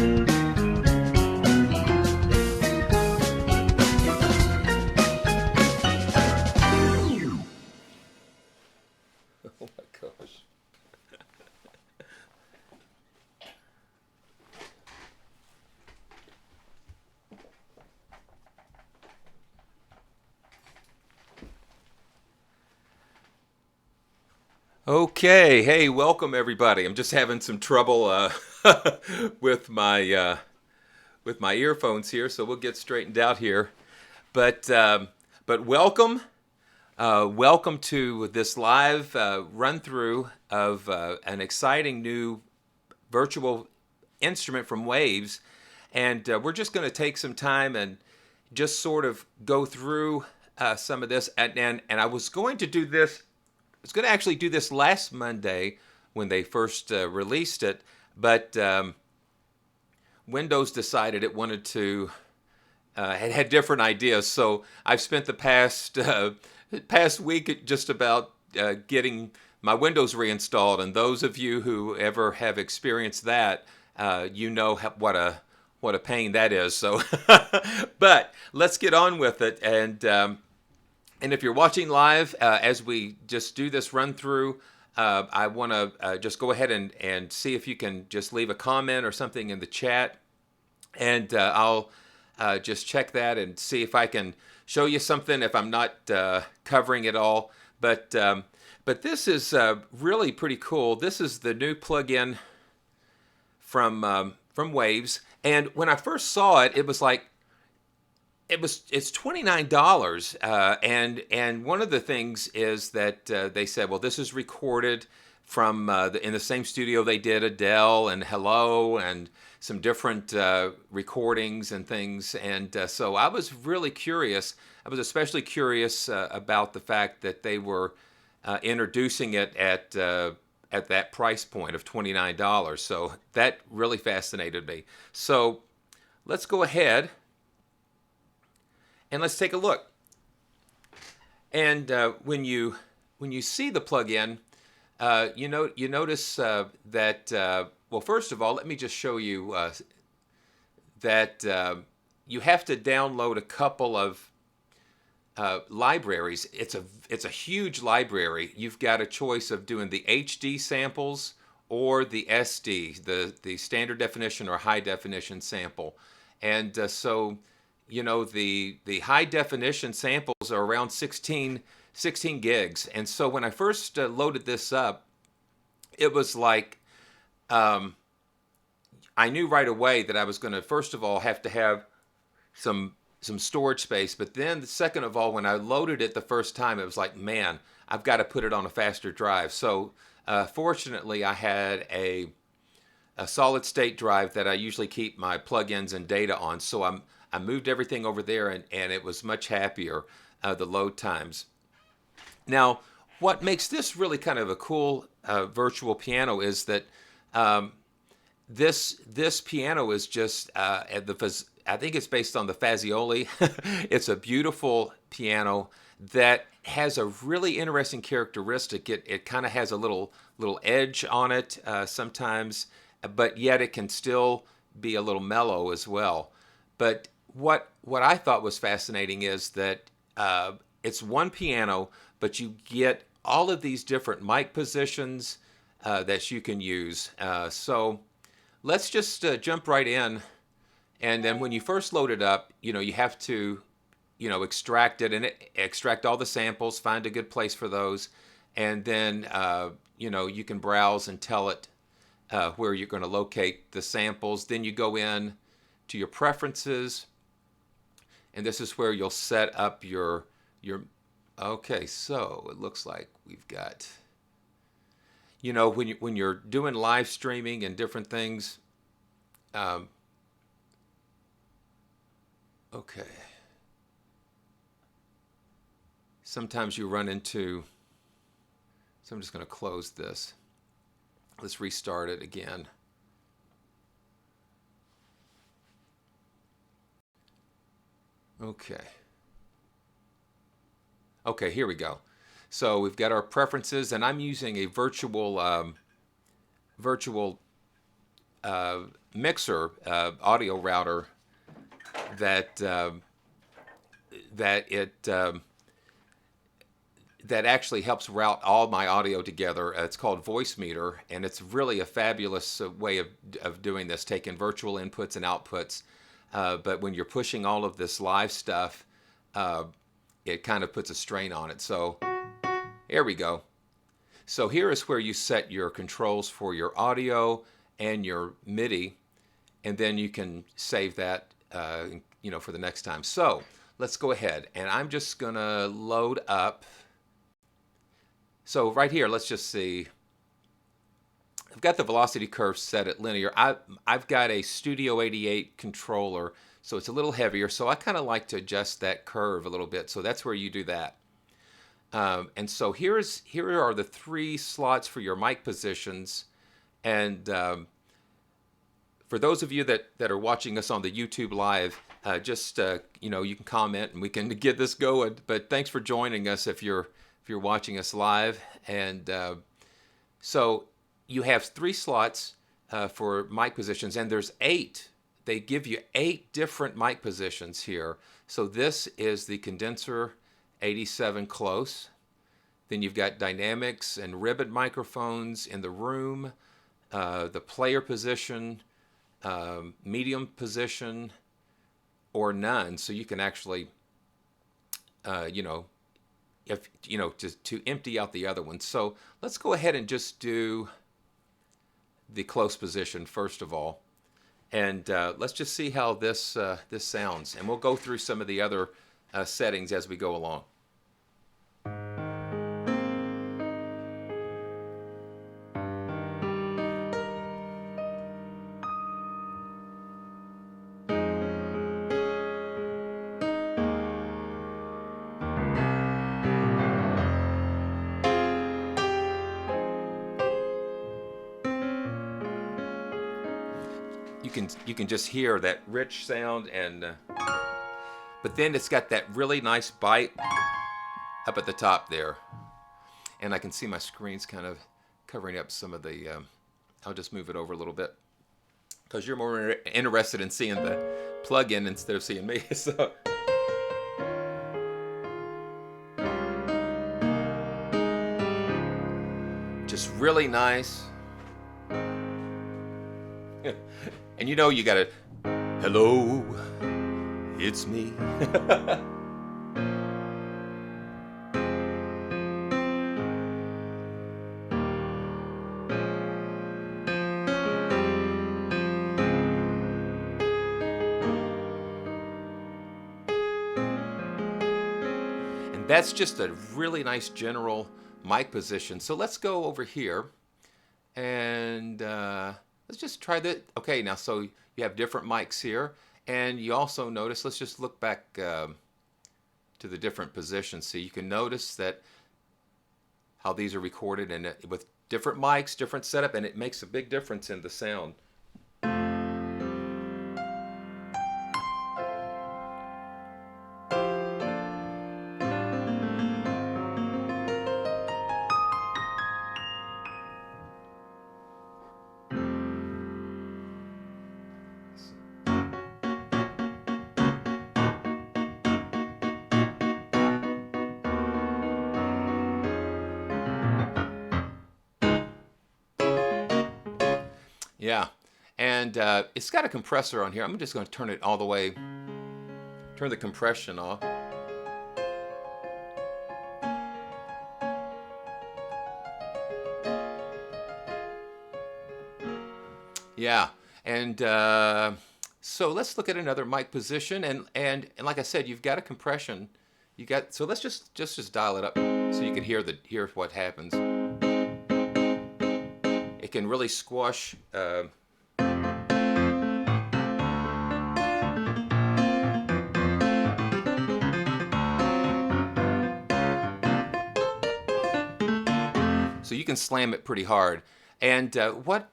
Oh my gosh. Okay, hey, welcome everybody. I'm just having some trouble with my earphones here, so we'll get straightened out here. But um, but welcome, welcome to this live run through of an exciting new virtual instrument from Waves, and we're just going to take some time and just sort of go through some of this. And I was going to do this. I was going to actually do this last Monday when they first released it, but Windows decided it wanted to had different ideas. So I've spent the past week just about getting my Windows reinstalled. And those of you who ever have experienced that, you know what a pain that is. So, but let's get on with it. And if you're watching live, as we just do this run through, I want to just go ahead and see if you can just leave a comment or something in the chat. And I'll just check that and see if I can show you something if I'm not covering it all. But this is really pretty cool. This is the new plugin from Waves. And when I first saw it, it was like, it's $29, and one of the things is that they said, well, this is recorded from in the same studio they did Adele and Hello and some different recordings and things, and so I was really curious. I was especially curious about the fact that they were introducing it at that price point of $29. So that really fascinated me. So let's go ahead and let's take a look. And when you see the plugin, you notice that well, first of all, let me just show you that you have to download a couple of libraries. It's a huge library. You've got a choice of doing the HD samples or the SD, the standard definition or high definition sample, and so. The high definition samples are around 16 gigs. And so when I first loaded this up, it was like I knew right away that I was going to, first of all, have to have some storage space. But then, second of all, when I loaded it the first time, it was like, man, I've got to put it on a faster drive. So fortunately, I had a solid state drive that I usually keep my plugins and data on. So I moved everything over there, and it was much happier, the load times. Now, what makes this really kind of a cool virtual piano is that this piano is just I think it's based on the Fazioli. It's a beautiful piano that has a really interesting characteristic. It kind of has a little edge on it sometimes, but yet it can still be a little mellow as well. But what I thought was fascinating is that it's one piano, but you get all of these different mic positions that you can use. So let's just jump right in. And then when you first load it up, you have to, extract it and extract all the samples, find a good place for those. And then, you can browse and tell it where you're going to locate the samples. Then you go in to your preferences. And this is where you'll set up your okay, so it looks like we've got, when you're doing live streaming and different things, okay. Sometimes you run into, so I'm just going to close this. Let's restart it again. Okay. Okay, here we go. So we've got our preferences, and I'm using a virtual mixer audio router that that it that actually helps route all my audio together. It's called Voice Meter, and it's really a fabulous way of doing this, taking virtual inputs and outputs. But when you're pushing all of this live stuff, it kind of puts a strain on it. So here we go. So here is where you set your controls for your audio and your MIDI, and then you can save that, for the next time. So let's go ahead, and I'm just gonna load up. So right here, let's just see. I've got the velocity curve set at linear. I've got a Studio 88 controller, so it's a little heavier. So I kind of like to adjust that curve a little bit. So that's where you do that. And so here are the 3 slots for your mic positions. And for those of you that are watching us on the YouTube Live, you can comment and we can get this going. But thanks for joining us if you're watching us live. And so you have 3 slots for mic positions, and there's 8. They give you 8 different mic positions here. So this is the condenser 87 close. Then you've got dynamics and ribbon microphones in the room, the player position, medium position, or none. So you can actually, to empty out the other one. So let's go ahead and just do the close position first of all, and let's just see how this sounds, and we'll go through some of the other settings as we go along. You can just hear that rich sound, and but then it's got that really nice bite up at the top there, and I can see my screen's kind of covering up some of the. I'll just move it over a little bit because you're more interested in seeing the plug-in instead of seeing me. So. Just really nice. And you gotta, hello, it's me. And that's just a really nice general mic position. So let's go over here and let's just try that. Okay, now so you have different mics here, and you also notice, let's just look back to the different positions. So you can notice that how these are recorded, and with different mics, different setup, and it makes a big difference in the sound. Yeah, and it's got a compressor on here. I'm just going to turn it all the way, turn the compression off. Yeah, and so let's look at another mic position, and like I said, you've got a compression. So let's just dial it up so you can hear what happens. It can really squash. So you can slam it pretty hard. And what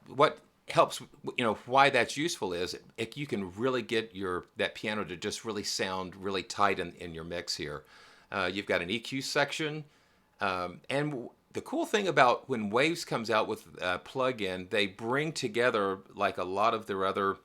helps, why that's useful is you can really get that piano to just really sound really tight in your mix here. You've got an EQ section, and the cool thing about when Waves comes out with a plug-in, they bring together like a lot of their other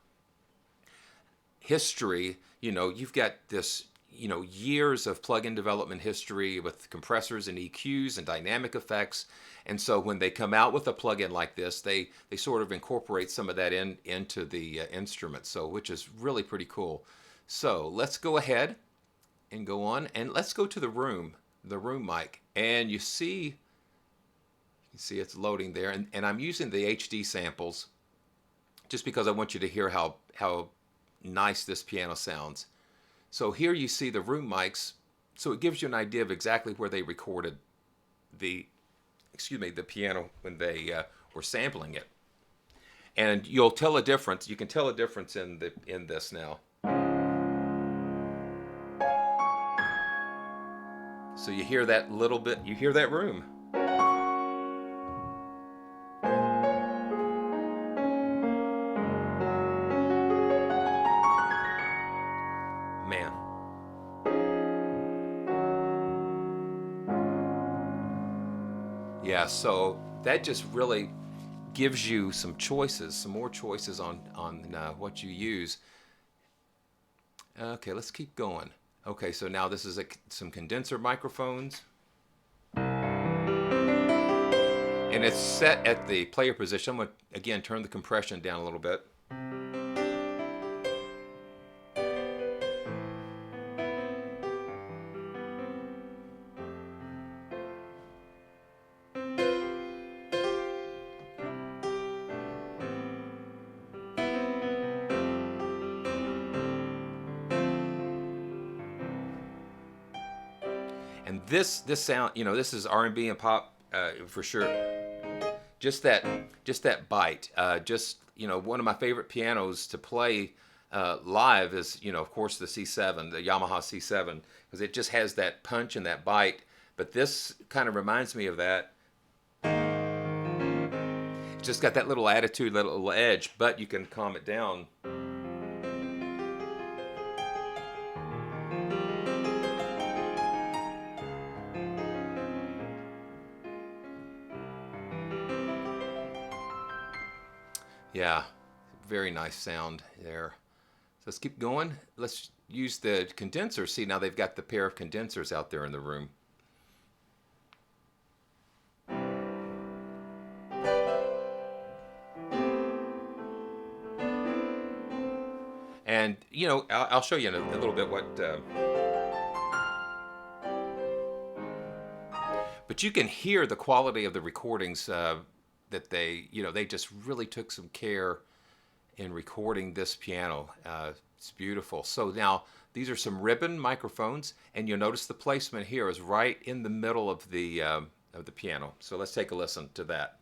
history. You've got this, years of plug-in development history with compressors and EQs and dynamic effects. And so when they come out with a plug-in like this, they sort of incorporate some of that into the instrument, so which is really pretty cool. So let's go ahead and go on, and let's go to the room mic. And you see it's loading there, and I'm using the HD samples just because I want you to hear how nice this piano sounds. So here you see the room mics, so it gives you an idea of exactly where they recorded the piano when they were sampling it. And you'll tell a difference. You can tell a difference in this now. So you hear that little bit, you hear that room. Man. Yeah, so that just really gives you some more choices on what you use. Okay, let's keep going. Okay, so now this is some condenser microphones. And it's set at the player position. I'm going to, again, turn the compression down a little bit. And this sound, this is R&B and pop for sure. Just that bite. One of my favorite pianos to play live is, of course, the C7, the Yamaha C7, because it just has that punch and that bite. But this kind of reminds me of that. It's just got that little attitude, little edge, but you can calm it down. Yeah, very nice sound there. So let's keep going. Let's use the condenser. See, now they've got the pair of condensers out there in the room. And, I'll show you in a little bit what... But you can hear the quality of the recordings that they just really took some care in recording this piano. It's beautiful. So now these are some ribbon microphones, and you'll notice the placement here is right in the middle of the piano. So let's take a listen to that.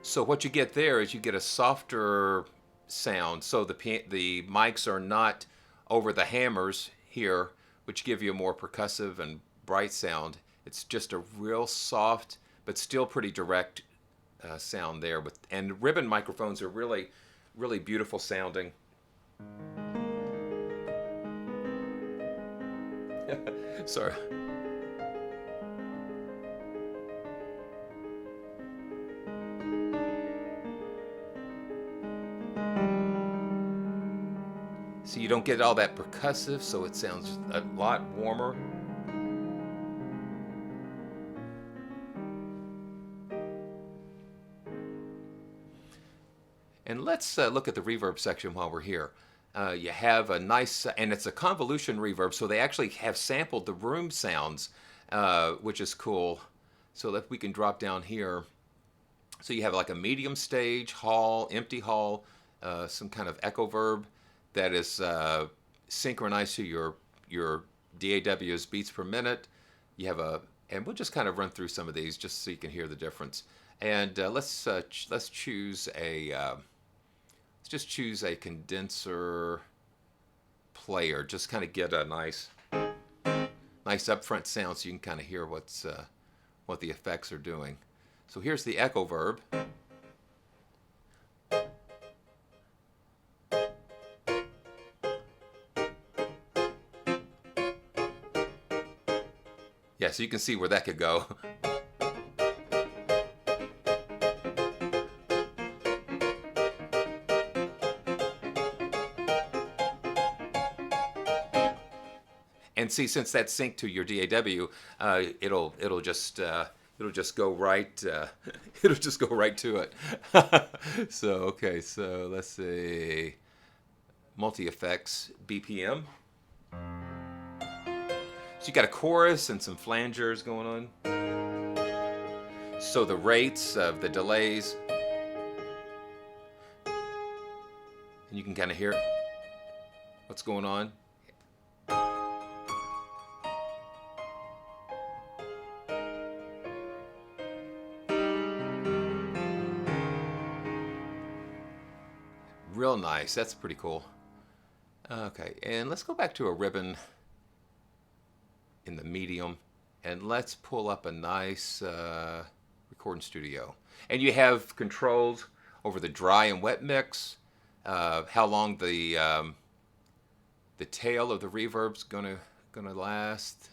So what you get there is you get a softer sound. So the mics are not over the hammers here, which give you a more percussive and bright sound. It's just a real soft, but still pretty direct sound there. And ribbon microphones are really, really beautiful sounding. Sorry. So you don't get all that percussive, so it sounds a lot warmer. And let's look at the reverb section while we're here. You have a nice, and it's a convolution reverb, so they actually have sampled the room sounds, which is cool. So that we can drop down here. So you have like a medium stage, hall, empty hall, some kind of echo verb that is synchronized to your DAW's beats per minute. You have and we'll just kind of run through some of these just so you can hear the difference. And let's choose let's just choose a condenser player. Just kind of get a nice upfront sound so you can kind of hear what the effects are doing. So here's the echo verb. Okay, so you can see where that could go. And see, since that's synced to your DAW, it'll just go right it'll just go right to it. So okay, so let's see, multi effects BPM. So you got a chorus and some flangers going on. So the rates of the delays, and you can kind of hear what's going on. Real nice. That's pretty cool. Okay, and let's go back to a ribbon in the medium, and let's pull up a nice recording studio. And you have controls over the dry and wet mix, how long the tail of the reverb's gonna last,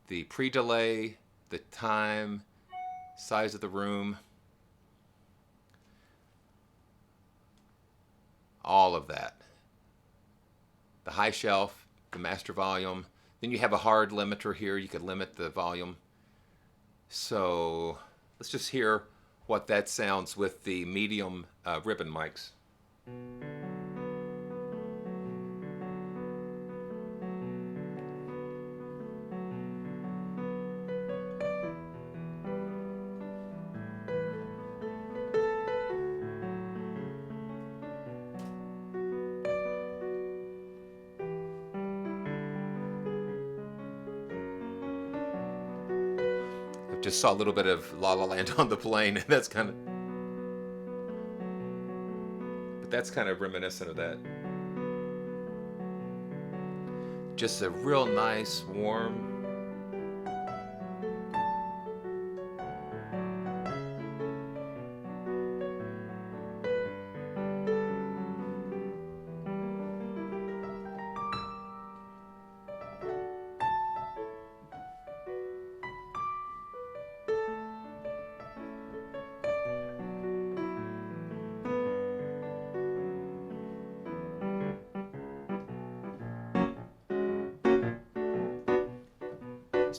the pre-delay, the time, size of the room, all of that. The high shelf, the master volume. Then you have a hard limiter here. You could limit the volume. So let's just hear what that sounds with the medium ribbon mics. Just saw a little bit of La La Land on the plane, and that's kind of reminiscent of that. Just a real nice, warm.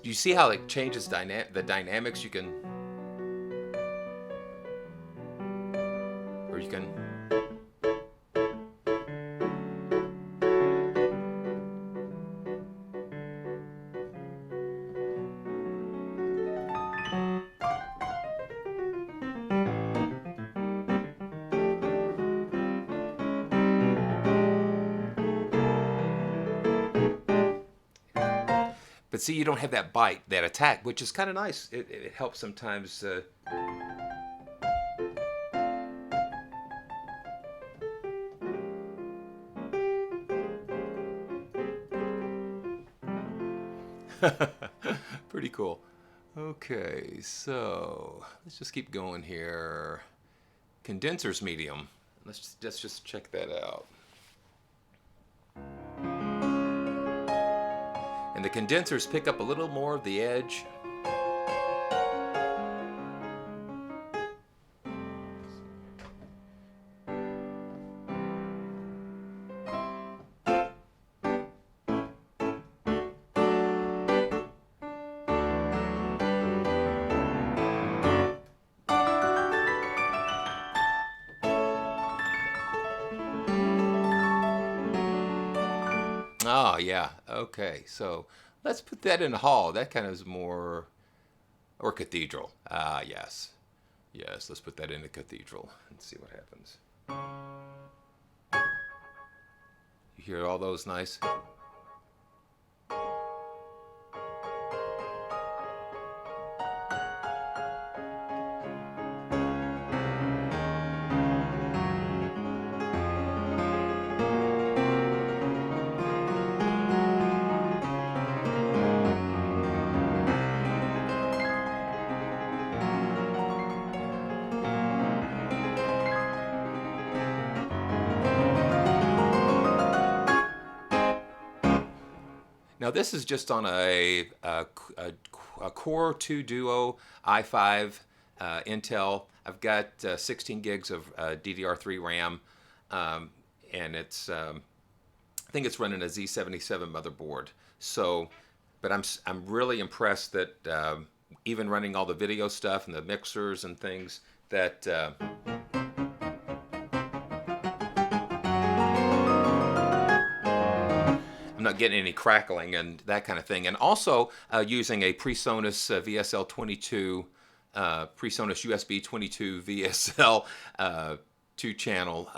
Do you see how it changes the dynamics? You can, or you can. But see, you don't have that bite, that attack, which is kind of nice. It helps sometimes. Pretty cool. Okay, so let's just keep going here. Condensers medium. Let's just check that out. And the condensers pick up a little more of the edge. Oh, yeah. Okay. So let's put that in a hall. That kind of is more, or cathedral. Ah, yes. Yes, let's put that in a cathedral and see what happens. You hear all those nice? Now this is just on a a Core 2 Duo i5 Intel. I've got 16 gigs of DDR3 RAM, and it's I think it's running a Z77 motherboard. So, but I'm really impressed that even running all the video stuff and the mixers and things that. I'm not getting any crackling and that kind of thing. And also using a PreSonus VSL22, PreSonus USB 22 VSL 2-channel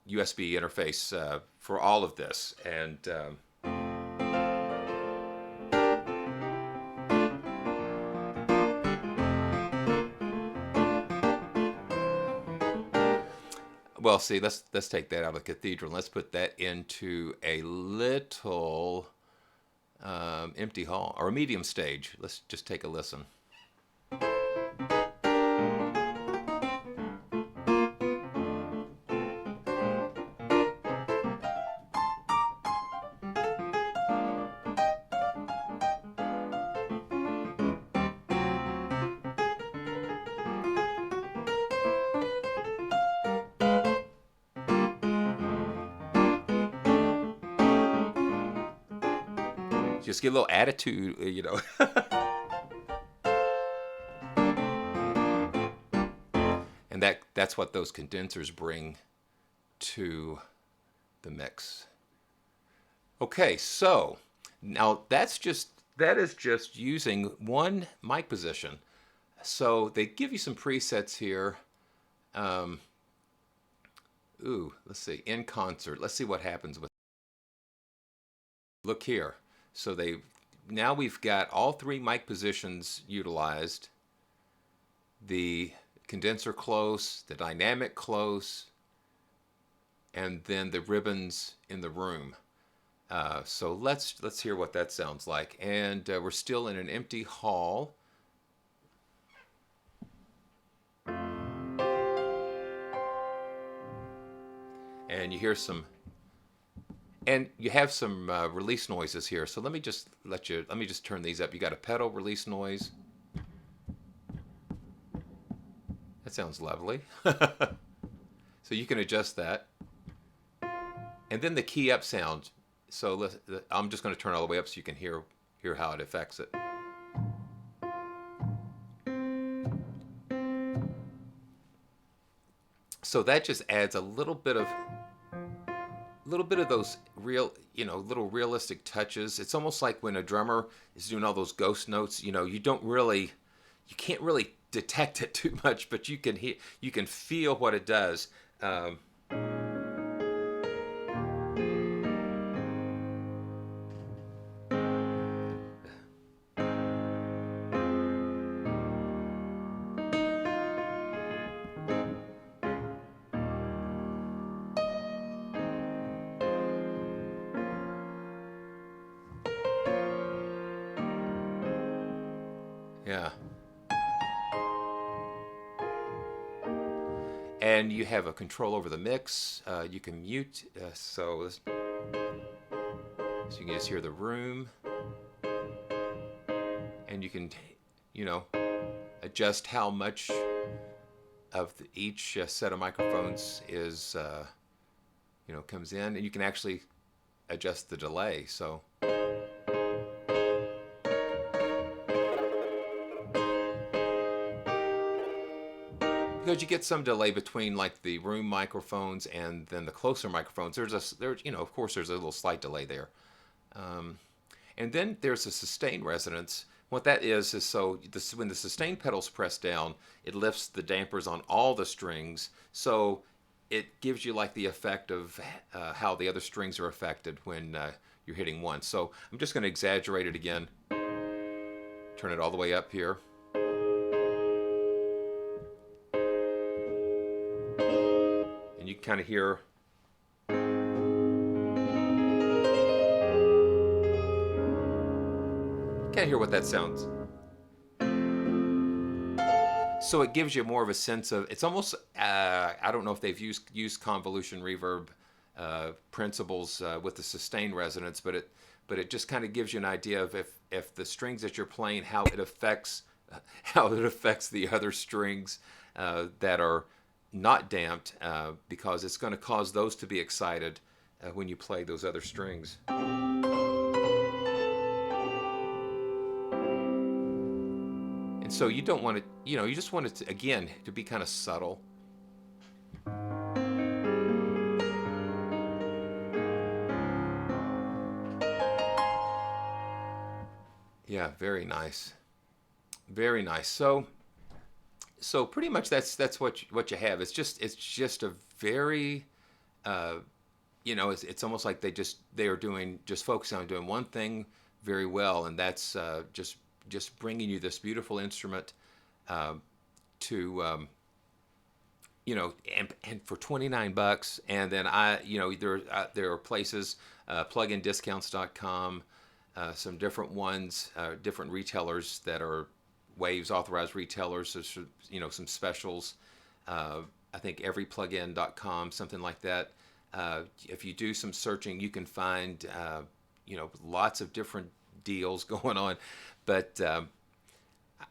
USB interface for all of this. And well, see, let's take that out of the cathedral. Let's put that into a little empty hall or a medium stage. Let's just take a listen. Just get a little attitude, you know. And that's what those condensers bring to the mix. Okay, so now that is just using one mic position. So they give you some presets here. Let's see, in concert. Let's see what happens with. Look here. So now we've got all 3 mic positions utilized. The condenser close, the dynamic close, and then the ribbons in the room. So let's hear what that sounds like. And we're still in an empty hall. And you hear some. And you have some release noises here. So let me just turn these up. You got a pedal release noise. That sounds lovely. So you can adjust that. And then the key up sound. So I'm just going to turn all the way up so you can hear how it affects it. So that just adds a little bit of those little realistic touches. It's almost like when a drummer is doing all those ghost notes, you can't really detect it too much, but you can feel what it does. Yeah. And you have a control over the mix. You can mute, so you can just hear the room. And you can, adjust how much of each set of microphones is, comes in. And you can actually adjust the delay. So. Because you get some delay between like the room microphones and then the closer microphones. Of course, there's a little slight delay there. And then there's a sustained resonance. What that is so when the sustain pedal's pressed down, it lifts the dampers on all the strings. So it gives you like the effect of how the other strings are affected when you're hitting one. So I'm just going to exaggerate it again. Turn it all the way up here. And you kind of hear what that sounds. So it gives you more of a sense of, it's almost, I don't know if they've used convolution reverb principles with the sustained resonance, but but it just kind of gives you an idea of if the strings that you're playing, how it affects the other strings that are not damped, because it's going to cause those to be excited when you play those other strings. And so you don't want it, you just want it to, again, to be kind of subtle. Yeah, very nice. Very nice. So pretty much that's what you have. It's just a very it's almost like they are doing, just focusing on doing one thing very well, and that's just bringing you this beautiful instrument to and for $29. And then there are places, plugindiscounts.com, some different ones, different retailers that are Waves authorized retailers. There's some specials. I think everyplugin.com, something like that. If you do some searching, you can find lots of different deals going on. But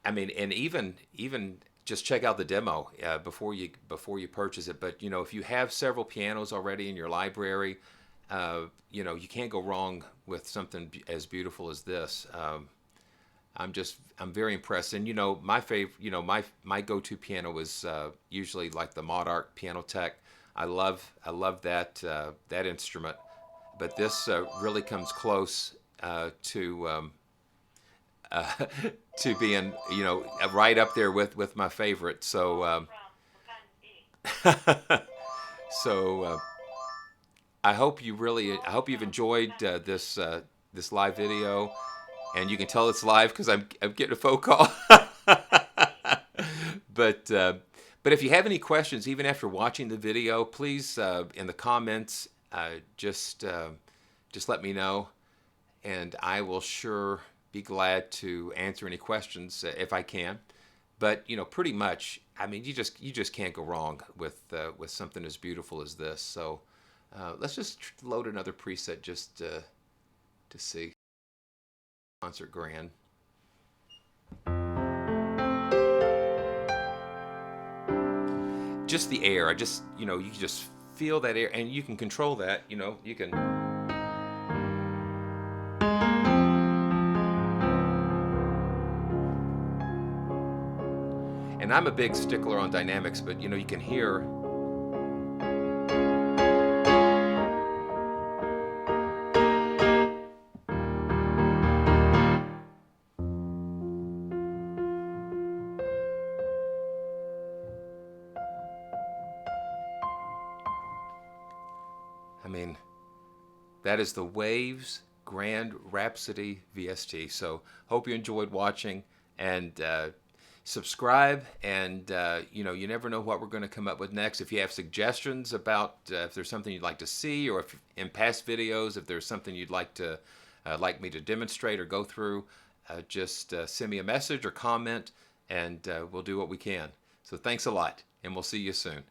and even just check out the demo before you purchase it. But if you have several pianos already in your library, you can't go wrong with something as beautiful as this. I'm very impressed. And my favorite, my go-to piano is usually like the Monarch Piano Tech. I love that instrument, but this really comes close to being right up there with my favorite. So so I hope you've enjoyed this live video. And you can tell it's live because I'm getting a phone call. But if you have any questions, even after watching the video, please in the comments just let me know, and I will sure be glad to answer any questions if I can. But pretty much, you just can't go wrong with something as beautiful as this. So let's just load another preset just to see. Concert Grand. Just the air. You can just feel that air, and you can control that. You can. And I'm a big stickler on dynamics, but you can hear. That is the Waves Grand Rhapsody VST. So hope you enjoyed watching, and subscribe. And you never know what we're going to come up with next. If you have suggestions about if there's something you'd like to see, or if in past videos, if there's something you'd like me to demonstrate or go through, just send me a message or comment, and we'll do what we can. So thanks a lot, and we'll see you soon.